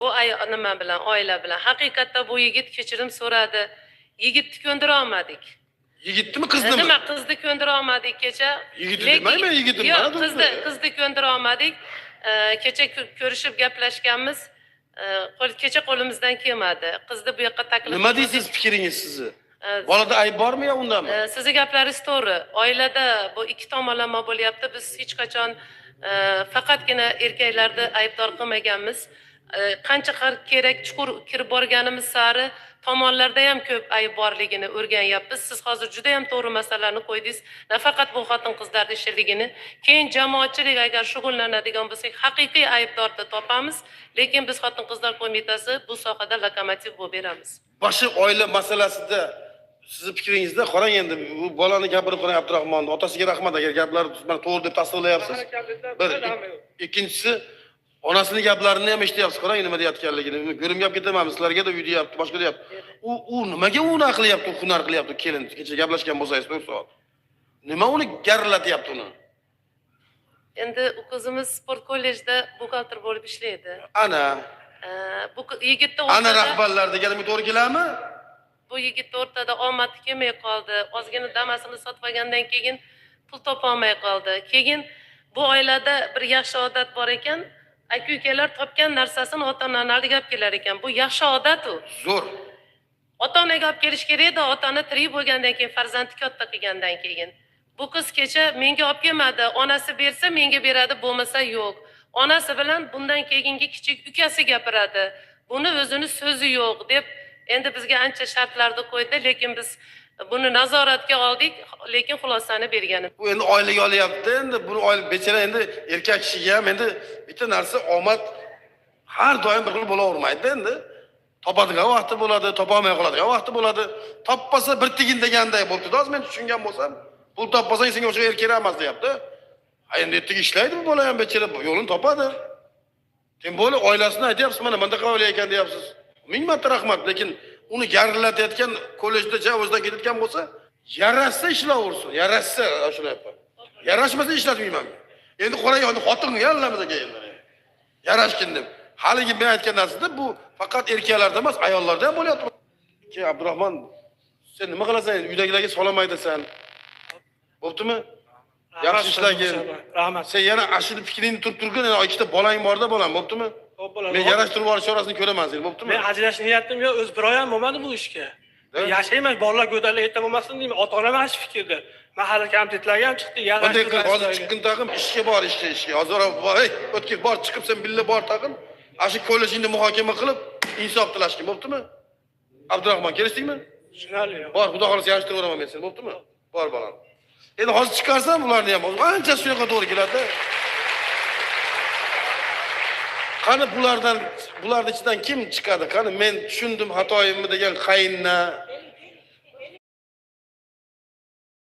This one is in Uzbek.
Bu nima bilan, oila bilan. Haqiqatda bu yigit kechirim so'radi. Yigitni ko'ndira olmadik. Yigitmi, qizdimi? Nima qizni ko'ndira olmadik kecha. Yigitni demayman, yigitni. Yo'q, qizni ko'ndira olmadik. Kecha ko'rishib gaplashganmiz. Kecha qo'limizdan kelmadi. Qizni bu yoqqa taklif. Nima deysiz fikringiz sizni? Bolada ayb bormi yo undami? Sizni gaplaringiz to'g'ri. Oilada bu ikki tomonlama bo'lyapti. Biz hech qachon faqatgina erkaklarni aybdor qilmaganmiz. Qancha kerak chuqur kirib borganimiz sari tomonlarda ham ko'p ayb borligini o'rganyapmiz. Siz hozir juda ham to'g'ri masalalarni qo'ydingiz. Nafaqat bu xotin-qizlarning ishligini, keyin jamoatchilik agar shug'ullanadigan bo'lsak, haqiqiy aybdorni topamiz, lekin biz xotin-qizlar qo'mitasi bu sohada lokomotiv bo'lib beramiz. Boshi oila masalasida sizni fikringizda qarang, endi bu bolani gapirib qarang, Abdurahmon otasiga rahmat agar gaplar mana to'g'ri deb tasdiqlayapsiz. Bir, ikkinchisi onasining gaplarini ham eshityapsiz. Qarang nima deyotganligini. Ko'rim gap ketaman, sizlarga da uy deyapti, boshqa deyapti. U nimaga uni qilyapti, hunar qilyapti kelin? Kecha gaplashgan bo'lsangiz 4 soat. Nima uni garillatyapti uni? Endi u qizimiz sport kollejda buxgalter bo'lib ishlaydi. Ana bu yigitni ana rahbarlar deganimga to'g'ri keladimi? Bu yigitni o'rtada omad kelmay qoldi. Ozgina damasini sotib olgandan keyin pul topa olmay qoldi. Keyin bu oilada bir yaxshi odat bor ekan. Aka-ukalar topgan narsasini ota-onaga olib kelar ekan. Bu yaxshi odat u. Zo'r. Ota-onaga olib kelish kerak-da, ota-ona tirik bo'lgandan keyin, farzandni katta qilgandan keyin. Bu qiz kecha menga olib kelmadi. Onasi bersa menga beradi, bo'lmasa yo'q. Onasi bilan bundan keyingi kichik ukasi gapiradi. Buni o'zini so'zi yo'q deb endi bizga ancha shartlarni qo'ydi, lekin biz buni nazoratga oldik, lekin xulosani berganimiz. Bu endi oilaga olyapti, endi buni oila bechara endi erkak kishiga ham endi bitta narsa omad har doim bir xil bo'lavermaydi endi. Topadigan vaqti bo'ladi, topa olmay qoladigan vaqti bo'ladi. Toppasa bir tigin deganday bo'ldi. Hozir men tushungan bo'lsam, pul topmasang senga o'sha erkak emas deyapti. Endi ertaga ishlaydi bu bola ham bechara, yo'lini topadi. Sen bola oilasini aytyapsiz, mana bunday qilib ekan deyapsiz. Ming marta rahmat, lekin uni garillatayotgan kollejda o'zidan ketayotgan bo'lsa, yarashsa ishlaversin, yarashsa shunday yapar. Yarashmasa ishlatmayman. Endi qarang, endi xotin yallamiz aka endi. Yarashkin deb. Haligi men aytgan narsada bu faqat erkaklarda emas, ayollarda ham bo'lyapti. Ke Abdurahmon, sen nima qilasan? Uydagilarga solamaydasan. Bo'ptimi? Yaxshi ishlagin. Rahmat. Sen yana ashuni fikringni turib-turgin, ikkita bolang borda bolam, bo'ptimi? Men yarashtirib olish chorasini ko'raman sen, bo'ptimi? Men ajrashish niyatim yo'q, o'z biroyam bo'lmadi bu ishga. Yashayman, bolalar go'daklar erta bo'lmasin deyman. Ota-onam ham shu fikrda. Mahalla komitetlarga ham chiqdi, yarashtirib. Hozir chiqqin taqim, ishga bor, ishga. Hozir bor, o'tkir bor, chiqib sen billa bor taqim. Ashi kollejingni muhokama qilib, insof tilashkin, bo'ptimi? Abdurahmon, kelishdingmi? Tushunarli. Bor, xudo xolasa yarashtirib o'raman men seni, bo'ptimi? Bor bolam. Endi hozir chiqarsam ularni ham ancha shunaqa to'g'ri keladi. Qani bularning ichidan kim chiqadi? Qani men tushundim xatoyimni degan qayinna